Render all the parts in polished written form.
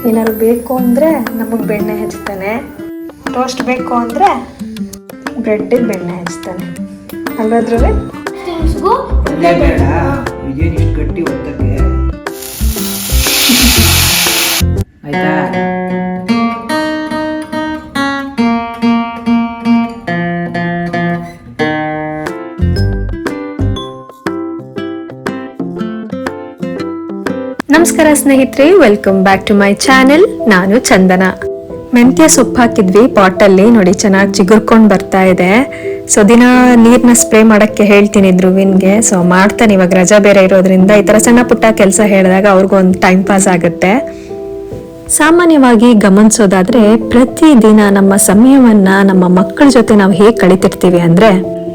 ಏನಾದ್ರು ಬೇಕು ಅಂದರೆ ನಮಗೆ ಬೆಣ್ಣೆ ಹಚ್ತಾನೆ, ಟೋಸ್ಟ್ ಬೇಕು ಅಂದರೆ ಬ್ರೆಡ್ಡಿಗೆ ಬೆಣ್ಣೆ ಹಚ್ತಾನೆ ಅಲ್ವಾ ಧ್ರುವಿ? ಬೇಡ ಇದೇನು ಇಷ್ಟು ಗಟ್ಟಿ ಒತ್ತಕ್ಕೆ ಆಯ್ತಾ? ನಮಸ್ಕಾರ ಸ್ನೇಹಿತರೆ, welcome back to my channel. ನಾನು ಚಂದನ. ಮೆಂತ್ಯ ಸೊಪ್ಪು ಹಾಕಿದ್ವಿ ಪಾಟಲ್ಲಿ, ನೋಡಿ ಚೆನ್ನಾಗಿ ಚಿಗುರ್ಕೊಂಡು ಬರ್ತಾ ಇದೆ. ಸೊ ದಿನ ನೀರನ್ನ ಸ್ಪ್ರೇ ಮಾಡಕ್ಕೆ ಹೇಳ್ತೀನಿ ಧ್ರುವಿನ್ಗೆ. ಸೊ ಮಾಡ್ತಾನೆ, ಇವಾಗ ರಜಾ ಬೇರೆ ಇರೋದ್ರಿಂದ ಈ ತರ ಸಣ್ಣ ಪುಟ್ಟ ಕೆಲಸ ಹೇಳಿದಾಗ ಅವ್ರಿಗೊಂದು ಟೈಮ್ ಪಾಸ್ ಆಗುತ್ತೆ. ಸಾಮಾನ್ಯವಾಗಿ ಗಮನಿಸೋದಾದ್ರೆ ಪ್ರತಿದಿನ ನಮ್ಮ ಸಮಯವನ್ನ ನಮ್ಮ ಮಕ್ಕಳ ಜೊತೆ ನಾವು ಹೇಗೆ ಕಳಿತಿರ್ತೀವಿ ಅಂದ್ರೆ,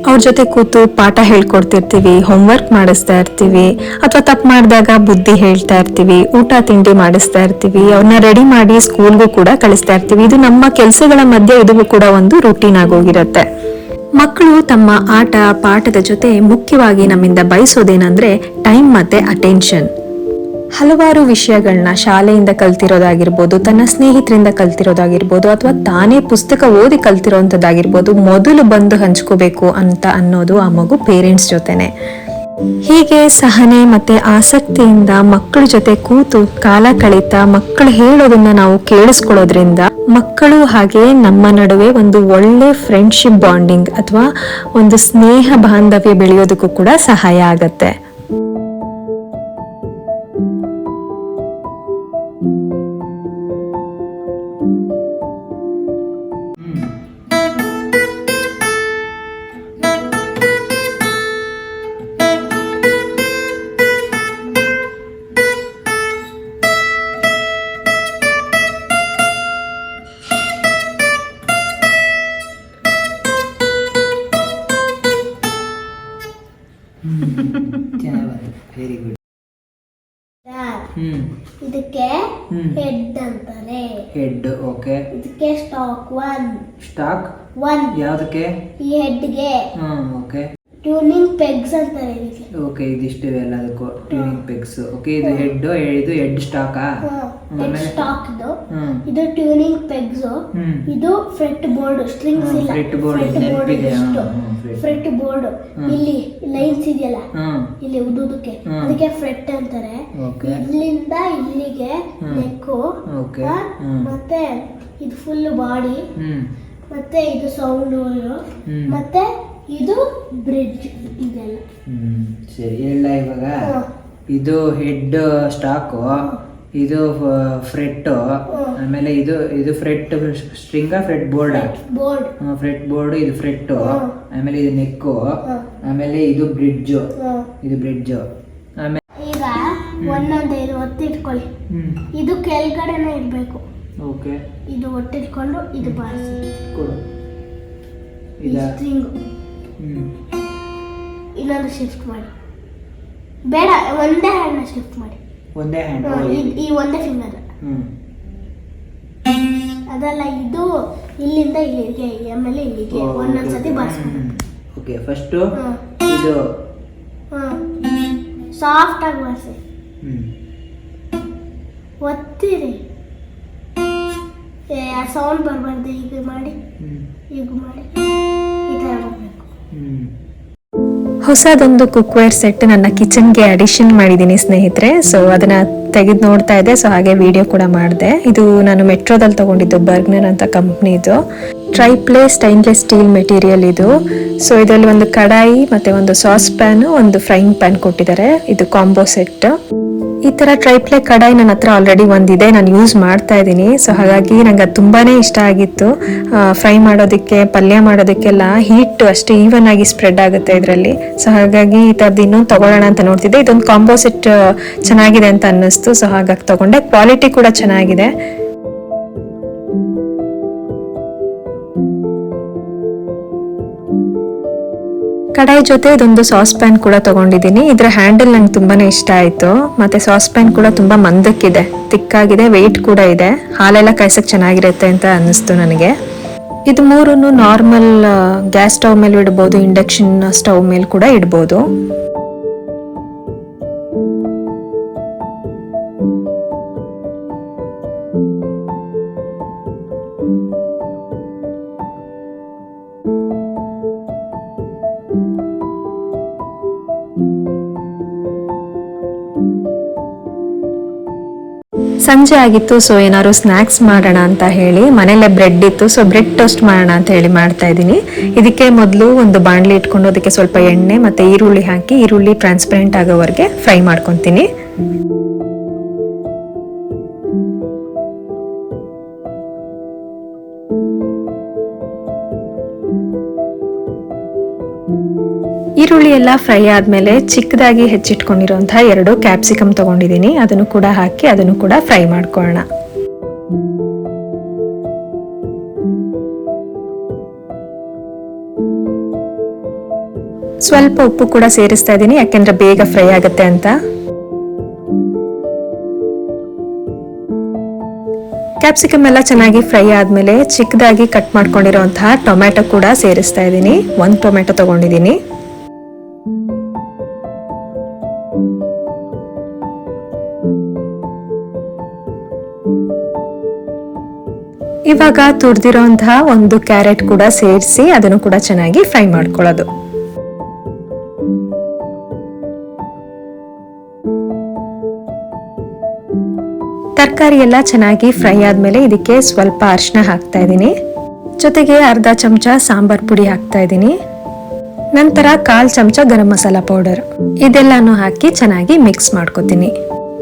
ಅವ್ರ ಜೊತೆ ಕೂತು ಪಾಠ ಹೇಳ್ಕೊಡ್ತಿರ್ತೀವಿ, ಹೋಮ್ವರ್ಕ್ ಮಾಡಿಸ್ತಾ ಇರ್ತೀವಿ, ಅಥವಾ ತಪ್ಪು ಮಾಡಿದಾಗ ಬುದ್ಧಿ ಹೇಳ್ತಾ ಇರ್ತೀವಿ, ಊಟ ತಿಂಡಿ ಮಾಡಿಸ್ತಾ ಇರ್ತೀವಿ, ಅವ್ರನ್ನ ರೆಡಿ ಮಾಡಿ ಸ್ಕೂಲ್ಗೂ ಕೂಡ ಕಳಿಸ್ತಾ ಇರ್ತೀವಿ. ಇದು ನಮ್ಮ ಕೆಲಸಗಳ ಮಧ್ಯೆ ಇದು ಕೂಡ ಒಂದು ರೂಟೀನ್ ಆಗೋಗಿರುತ್ತೆ. ಮಕ್ಕಳು ತಮ್ಮ ಆಟ ಪಾಠದ ಜೊತೆ ಮುಖ್ಯವಾಗಿ ನಮ್ಮಿಂದ ಬಯಸೋದೇನಂದ್ರೆ ಟೈಮ್ ಮತ್ತೆ ಅಟೆನ್ಷನ್. ಹಲವಾರು ವಿಷಯಗಳನ್ನ ಶಾಲೆಯಿಂದ ಕಲ್ತಿರೋದಾಗಿರ್ಬೋದು, ತನ್ನ ಸ್ನೇಹಿತರಿಂದ ಕಲ್ತಿರೋದಾಗಿರ್ಬೋದು, ಅಥವಾ ತಾನೇ ಪುಸ್ತಕ ಓದಿ ಕಲ್ತಿರೋಂಥದ್ದಾಗಿರ್ಬೋದು, ಮೊದಲು ಬಂದು ಹಂಚ್ಕೋಬೇಕು ಅಂತ ಅನ್ನೋದು ಆ ಮಗು ಪೇರೆಂಟ್ಸ್ ಜೊತೆನೆ. ಹೀಗೆ ಸಹನೆ ಮತ್ತೆ ಆಸಕ್ತಿಯಿಂದ ಮಕ್ಕಳ ಜೊತೆ ಕೂತು ಕಾಲ ಕಳೀತಾ ಮಕ್ಕಳು ಹೇಳೋದನ್ನ ನಾವು ಕೇಳಿಸ್ಕೊಳ್ಳೋದ್ರಿಂದ ಮಕ್ಕಳು ಹಾಗೆ ನಮ್ಮ ನಡುವೆ ಒಂದು ಒಳ್ಳೆ ಫ್ರೆಂಡ್ಶಿಪ್ ಬಾಂಡಿಂಗ್ ಅಥವಾ ಒಂದು ಸ್ನೇಹ ಬಾಂಧವ್ಯ ಬೆಳೆಯೋದಕ್ಕೂ ಕೂಡ ಸಹಾಯ ಆಗತ್ತೆ. Very good. ಇದಕ್ಕೆ ಹೆಡ್ ಅಂತಾರೆ. Head, okay. ಇದಕ್ಕೆ ಸ್ಟಾಕ್ ಒನ್. ಸ್ಟಾಕ್ ಒನ್ ಯಾವುದಕ್ಕೆ? ಈ ಹೆಡ್ಗೆ. ಓಕೆ. ಟ್ಯೂನಿಂಗ್ ಪೆಗ್ಸ್ ಅಂತಾರೆ ಇದಕ್ಕೆ. ಓಕೆ, ಇದಿಷ್ಟು ಎಲ್ಲದಕ್ಕೂ ಟ್ಯೂನಿಂಗ್ ಪೆಗ್ಸ್. ಓಕೆ, ಇದು ಹೆಡ್, ಇದು ಹೆಡ್ ಸ್ಟಾಕಾ? ಹೆಡ್ ಸ್ಟಾಕ್ ಇದು ಟ್ಯೂನಿಂಗ್ ಪೆಗ್ಸ್. ಇದು ಫ್ರೆಟ್ ಬೋರ್ಡ್, ಸ್ಟ್ರಿಂಗ್ಸ್ ಇಲ್ಲ. ಫ್ರೆಟ್ ಬೋರ್ಡ್ ಇಷ್ಟು ಫ್ರೆಟ್ ಬೋರ್ಡ್. ಇಲ್ಲಿ ಲೈನ್ಸ್ ಇದೆಯಲ್ಲ, ಇಲ್ಲಿ ಉದ್ದಕ್ಕೆ, ಅದಕ್ಕೆ ಫ್ರೆಟ್ ಅಂತಾರೆ. ಇಲ್ಲಿಂದ ಇಲ್ಲಿಗೆ ನೆಕ್ಕು, ಮತ್ತೆ ಇದು ಫುಲ್ ಬಾಡಿ, ಮತ್ತೆ ಇದು ಸೌಂಡ್, ಮತ್ತೆ ಇದು ಬ್ರಿಡ್ಜ್. ಇದೆಲ್ಲ ಸರಿ ಹೇಳ. ಇವಾಗ ಇದು ಹೆಡ್ ಸ್ಟಾಕು, ಇದು ಫ್ರೆಟ್, ಆಮೇಲೆ ಇದು fret string, fret board, fret board, ಇದು ಫ್ರೆಟ್, ಆಮೇಲೆ ಇದು ನೆಕ್ಕು, ಆಮೇಲೆ ಇದು ಬ್ರಿಡ್ಜ್, ಇದು ಬ್ರಿಡ್ಜ್. ಆಮೇಲೆ ಈಗ ಒಂದೊಂದೇ ಇದು ಒತ್ತಿಟ್ಕೊಳ್ಳಿ. ಇದು ಕೆಳಗಡೆನೇ ಇರ್ಬೇಕು. ಓಕೆ, ಇದು ಒತ್ತಿಟ್ಕೊಂಡು ಇದು ಬಾರಿಸಿ ಕೊಡು. ಸ್ಟ್ರಿಂಗ್ ಇನ್ನೊಂದು ಶಿಫ್ಟ್ ಮಾಡಿ. ಬೇಡ, ಒಂದೇ ಹ್ಯಾಂಡ್ ಶಿಫ್ಟ್ ಮಾಡಿ. ಒಂದೇ ಹ್ಯಾಂಡ್, ಈ ಒಂದೇ ಫಿಂಗರ್. ಅದಲ್ಲ, ಇದು ಇಲ್ಲಿಂದ ಇಲ್ಲಿಗೆ, ಆಮೇಲೆ ಇಲ್ಲಿಗೆ ಒಂದೊಂದ್ಸತಿ ಬಾರಿಸ್ಬೇಕು. ಓಕೆ, ಫಸ್ಟ್ ಇದು ಸಾಫ್ಟ್ ಆಗಿ ಬಾರಿಸಿ, ಒತ್ತಿರಿ. ಸೌಂಡ್ ಬರಬಾರ್ದು. ಹೀಗೆ ಮಾಡಿ, ಹೀಗೆ ಮಾಡಿ, ಈ ಥರ ಬರಬೇಕು. ಹೊಸದೊಂದು ಕುಕ್ವೇರ್ ಸೆಟ್ ನನ್ನ ಕಿಚನ್ಗೆ ಅಡಿಷನ್ ಮಾಡಿದ್ದೀನಿ ಸ್ನೇಹಿತರೆ. ಸೊ ಅದನ್ನ ತೆಗೆದು ನೋಡ್ತಾ ಇದ್ದೆ, ಸೊ ಹಾಗೆ ವಿಡಿಯೋ ಕೂಡ ಮಾಡಿದೆ. ಇದು ನಾನು ಮೆಟ್ರೋದಲ್ಲಿ ತಗೊಂಡಿದ್ದು, ಬರ್ಗ್ನರ್ ಅಂತ ಕಂಪ್ನಿದು. ಟ್ರೈಪ್ಲೇ ಸ್ಟೈನ್ಲೆಸ್ ಸ್ಟೀಲ್ ಮೆಟೀರಿಯಲ್ ಇದು. ಸೊ ಇದರಲ್ಲಿ ಒಂದು ಕಡಾಯಿ ಮತ್ತೆ ಒಂದು ಸಾಸ್ ಪ್ಯಾನ್, ಒಂದು ಫ್ರೈಯಿಂಗ್ ಪ್ಯಾನ್ ಕೊಟ್ಟಿದ್ದಾರೆ. ಇದು ಕಾಂಬೋ ಸೆಟ್. ಈ ತರ ಟ್ರೈಪ್ಲೇ ಕಡಾಯಿ ನನ್ನ ಹತ್ರ ಆಲ್ರೆಡಿ ಒಂದಿದೆ, ನಾನು ಯೂಸ್ ಮಾಡ್ತಾ ಇದ್ದೀನಿ. ಸೊ ಹಾಗಾಗಿ ನಂಗೆ ಅದು ತುಂಬಾನೇ ಇಷ್ಟ ಆಗಿತ್ತು. ಫ್ರೈ ಮಾಡೋದಕ್ಕೆ, ಪಲ್ಯ ಮಾಡೋದಕ್ಕೆಲ್ಲ ಹೀಟ್ ಅಷ್ಟು ಈವನ್ ಆಗಿ ಸ್ಪ್ರೆಡ್ ಆಗುತ್ತೆ ಇದರಲ್ಲಿ. ಸೊ ಹಾಗಾಗಿ ಈ ಥರದ್ದು ಇನ್ನೊಂದು ತಗೊಳ್ಳೋಣ ಅಂತ ನೋಡ್ತಿದ್ದೆ. ಇದೊಂದು ಕಾಂಬೋ ಸೆಟ್ ಚೆನ್ನಾಗಿದೆ ಅಂತ ಅನ್ನಿಸ್ತು. ಸೊ ಹಾಗಾಗಿ ತಗೊಂಡೆ. ಕ್ವಾಲಿಟಿ ಕೂಡ ಚೆನ್ನಾಗಿದೆ. ಕಡಾಯಿ ಜೊತೆ ಇದೊಂದು ಸಾಸ್ ಪ್ಯಾನ್ ಕೂಡ ತಗೊಂಡಿದ್ದೀನಿ. ಇದರ ಹ್ಯಾಂಡಲ್ ನಂಗೆ ತುಂಬಾನೇ ಇಷ್ಟ ಆಯ್ತು. ಮತ್ತೆ ಸಾಸ್ ಪ್ಯಾನ್ ಕೂಡ ತುಂಬಾ ಮಂದಕ್ಕಿದೆ, ತಿಕ್ಕಾಗಿದೆ, ವೆಯ್ಟ್ ಕೂಡ ಇದೆ. ಹಾಲೆಲ್ಲ ಕಾಯ್ಸಕ್ ಚೆನ್ನಾಗಿರುತ್ತೆ ಅಂತ ಅನ್ನಿಸ್ತು ನನಗೆ. ಇದು ಮೂರನ್ನು ನಾರ್ಮಲ್ ಗ್ಯಾಸ್ ಸ್ಟವ್ ಮೇಲೆ ಇಡ್ಬೋದು, ಇಂಡಕ್ಷನ್ ಸ್ಟವ್ ಮೇಲೆ ಕೂಡ ಇಡ್ಬೋದು. ಸಂಜೆ ಆಗಿತ್ತು, ಸೊ ಏನಾದ್ರು ಸ್ನ್ಯಾಕ್ಸ್ ಮಾಡೋಣ ಅಂತ ಹೇಳಿ ಮನೇಲೆ ಬ್ರೆಡ್ ಇತ್ತು, ಸೊ ಬ್ರೆಡ್ ಟೋಸ್ಟ್ ಮಾಡೋಣ ಅಂತ ಹೇಳಿ ಮಾಡ್ತಾ ಇದ್ದೀನಿ. ಇದಕ್ಕೆ ಮೊದಲು ಒಂದು ಬಾಣಲಿ ಇಟ್ಕೊಂಡು ಅದಕ್ಕೆ ಸ್ವಲ್ಪ ಎಣ್ಣೆ ಮತ್ತೆ ಈರುಳ್ಳಿ ಹಾಕಿ ಈರುಳ್ಳಿ ಟ್ರಾನ್ಸ್ಪರೆಂಟ್ ಆಗೋವರೆಗೆ ಫ್ರೈ ಮಾಡ್ಕೊತೀನಿ. ಈರುಳ್ಳಿ ಎಲ್ಲ ಫ್ರೈ ಆದ್ಮೇಲೆ ಚಿಕ್ಕದಾಗಿ ಹೆಚ್ಚಿಟ್ಕೊಂಡಿರುವಂತಹ 2 ಕ್ಯಾಪ್ಸಿಕಮ್ ತಗೊಂಡಿದ್ದೀನಿ, ಅದನ್ನು ಕೂಡ ಹಾಕಿ ಅದನ್ನು ಕೂಡ ಫ್ರೈ ಮಾಡ್ಕೊಳ್ಳೋಣ. ಸ್ವಲ್ಪ ಉಪ್ಪು ಕೂಡ ಸೇರಿಸ್ತಾ ಇದ್ದೀನಿ, ಯಾಕೆಂದ್ರೆ ಬೇಗ ಫ್ರೈ ಆಗುತ್ತೆ ಅಂತ. ಕ್ಯಾಪ್ಸಿಕಮ್ ಎಲ್ಲ ಚೆನ್ನಾಗಿ ಫ್ರೈ ಆದ್ಮೇಲೆ ಚಿಕ್ಕದಾಗಿ ಕಟ್ ಮಾಡ್ಕೊಂಡಿರುವಂತಹ ಟೊಮ್ಯಾಟೊ ಕೂಡ ಸೇರಿಸ್ತಾ ಇದ್ದೀನಿ. 1 ಟೊಮ್ಯಾಟೊ ತಗೊಂಡಿದ್ದೀನಿ. ಇವಾಗ ತುರಿದಿರೋಂತಹ 1 ಕ್ಯಾರೆಟ್ ಕೂಡ ಸೇರಿಸಿ ಅದನ್ನು ಕೂಡ ಚೆನ್ನಾಗಿ ಫ್ರೈ ಮಾಡ್ಕೊಳ್ಳೋದು. ತರಕಾರಿ ಎಲ್ಲ ಚೆನ್ನಾಗಿ ಫ್ರೈ ಆದ್ಮೇಲೆ ಇದಕ್ಕೆ ಸ್ವಲ್ಪ ಅರಿಶಿನ ಹಾಕ್ತಾ ಇದ್ದೀನಿ, ಜೊತೆಗೆ ಅರ್ಧ ಚಮಚ ಸಾಂಬಾರ್ ಪುಡಿ ಹಾಕ್ತಾ ಇದ್ದೀನಿ, ನಂತರ 1/4 ಚಮಚ ಗರಂ ಮಸಾಲ ಪೌಡರ್ ಇದೆಲ್ಲಾನು ಹಾಕಿ ಚೆನ್ನಾಗಿ ಮಿಕ್ಸ್ ಮಾಡ್ಕೊತೀನಿ.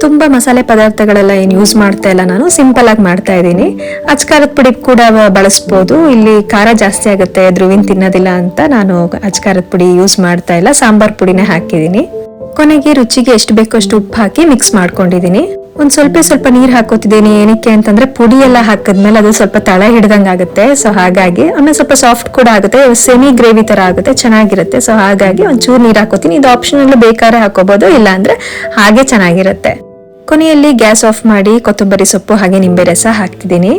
ತುಂಬಾ ಮಸಾಲೆ ಪದಾರ್ಥಗಳೆಲ್ಲ ಏನು ಯೂಸ್ ಮಾಡ್ತಾ ಇಲ್ಲ, ನಾನು ಸಿಂಪಲ್ ಆಗಿ ಮಾಡ್ತಾ ಇದ್ದೀನಿ. ಅಚ್ಕಾರದ ಪುಡಿ ಕೂಡ ಬಳಸ್ಬೋದು, ಇಲ್ಲಿ ಖಾರ ಜಾಸ್ತಿ ಆಗುತ್ತೆ ಧ್ರುವಿನ್ ತಿನ್ನೋದಿಲ್ಲ ಅಂತ ನಾನು ಅಚ್ಕಾರದ ಪುಡಿ ಯೂಸ್ ಮಾಡ್ತಾ ಇಲ್ಲ, ಸಾಂಬಾರ್ ಪುಡಿನೇ ಹಾಕಿದ್ದೀನಿ. ಕೊನೆಗೆ ರುಚಿಗೆ ಎಷ್ಟು ಬೇಕೋ ಅಷ್ಟು ಉಪ್ಪು ಹಾಕಿ ಮಿಕ್ಸ್ ಮಾಡ್ಕೊಂಡಿದ್ದೀನಿ. ಒಂದ್ ಸ್ವಲ್ಪ ನೀರ್ ಹಾಕೋತಿದ್ದೀನಿ, ಏನಕ್ಕೆ ಅಂತಂದ್ರೆ ಪುಡಿ ಎಲ್ಲ ಹಾಕಿದ್ಮೇಲೆ ಅದು ಸ್ವಲ್ಪ ತಳ ಹಿಡ್ದಂಗ್ ಆಗುತ್ತೆ, ಸೊ ಹಾಗಾಗಿ ಆಮೇಲೆ ಸ್ವಲ್ಪ ಸಾಫ್ಟ್ ಕೂಡ ಆಗುತ್ತೆ, ಸೆಮಿ ಗ್ರೇವಿ ತರ ಆಗುತ್ತೆ, ಚೆನ್ನಾಗಿರುತ್ತೆ. ಸೊ ಹಾಗಾಗಿ ಒಂಚೂರು ನೀರ್ ಹಾಕೋತೀನಿ. ಇದು ಆಪ್ಷನಲ್, ಬೇಕಾದ್ರೆ ಹಾಕೋಬಹುದು, ಇಲ್ಲ ಅಂದ್ರೆ ಹಾಗೆ ಚೆನ್ನಾಗಿರುತ್ತೆ. ಕೊನೆಯಲ್ಲಿ ಗ್ಯಾಸ್ ಆಫ್ ಮಾಡಿ ಕೊತ್ತಂಬರಿ ಸೊಪ್ಪು ಹಾಗೆ ನಿಂಬೆ ರಸ ಹಾಕ್ತಿದ್ದೀನಿ.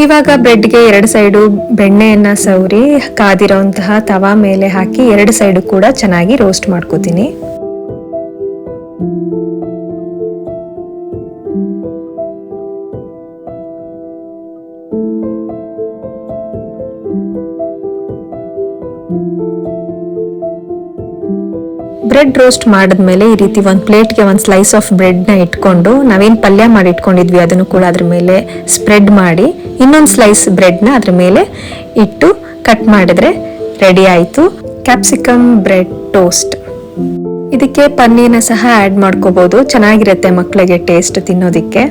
ಇವಾಗ ಬ್ರೆಡ್ಗೆ 2 ಸೈಡು ಬೆಣ್ಣೆಯನ್ನ ಸವರಿ ಕಾದಿರೋಂತಹ ತವಾ ಮೇಲೆ ಹಾಕಿ 2 ಸೈಡು ಕೂಡ ಚೆನ್ನಾಗಿ ರೋಸ್ಟ್ ಮಾಡ್ಕೋತೀನಿ. ಬ್ರೆಡ್ ರೋಸ್ಟ್ ಮಾಡಿದ್ಮೇಲೆ ಈ ರೀತಿ ಒಂದು ಪ್ಲೇಟ್ಗೆ 1 ಸ್ಲೈಸ್ ಆಫ್ ಬ್ರೆಡ್ನ ಇಟ್ಕೊಂಡು ನಾವೇನು ಪಲ್ಯ ಮಾಡಿ ಇಟ್ಕೊಂಡಿದ್ವಿ ಅದನ್ನು ಕೂಡ ಅದ್ರ ಮೇಲೆ ಸ್ಪ್ರೆಡ್ ಮಾಡಿ ಇನ್ನೊಂದು ಸ್ಲೈಸ್ ಬ್ರೆಡ್ನ ಅದ್ರ ಮೇಲೆ ಇಟ್ಟು ಕಟ್ ಮಾಡಿದ್ರೆ ರೆಡಿ ಆಯಿತು ಕ್ಯಾಪ್ಸಿಕಮ್ ಬ್ರೆಡ್ ಟೋಸ್ಟ್. ಇದಕ್ಕೆ ಪನ್ನೀರ್ನ ಸಹ ಆ್ಯಡ್ ಮಾಡ್ಕೋಬಹುದು, ಚೆನ್ನಾಗಿರುತ್ತೆ ಮಕ್ಕಳಿಗೆ ಟೇಸ್ಟ್ ತಿನ್ನೋದಿಕ್ಕೆ.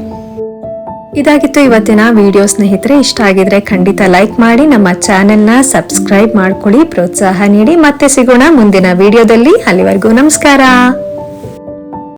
ಇದಾಗಿತ್ತು ಇವತ್ತಿನ ವಿಡಿಯೋ. ಸ್ನೇಹಿತರೆ, ಇಷ್ಟ ಆಗಿದ್ರೆ ಖಂಡಿತ ಲೈಕ್ ಮಾಡಿ, ನಮ್ಮ ಚಾನೆಲ್ನ ಸಬ್ಸ್ಕ್ರೈಬ್ ಮಾಡ್ಕೊಳ್ಳಿ, ಪ್ರೋತ್ಸಾಹ ನೀಡಿ. ಮತ್ತೆ ಸಿಗೋಣ ಮುಂದಿನ ವಿಡಿಯೋದಲ್ಲಿ. ಅಲ್ಲಿವರೆಗೂ ನಮಸ್ಕಾರ.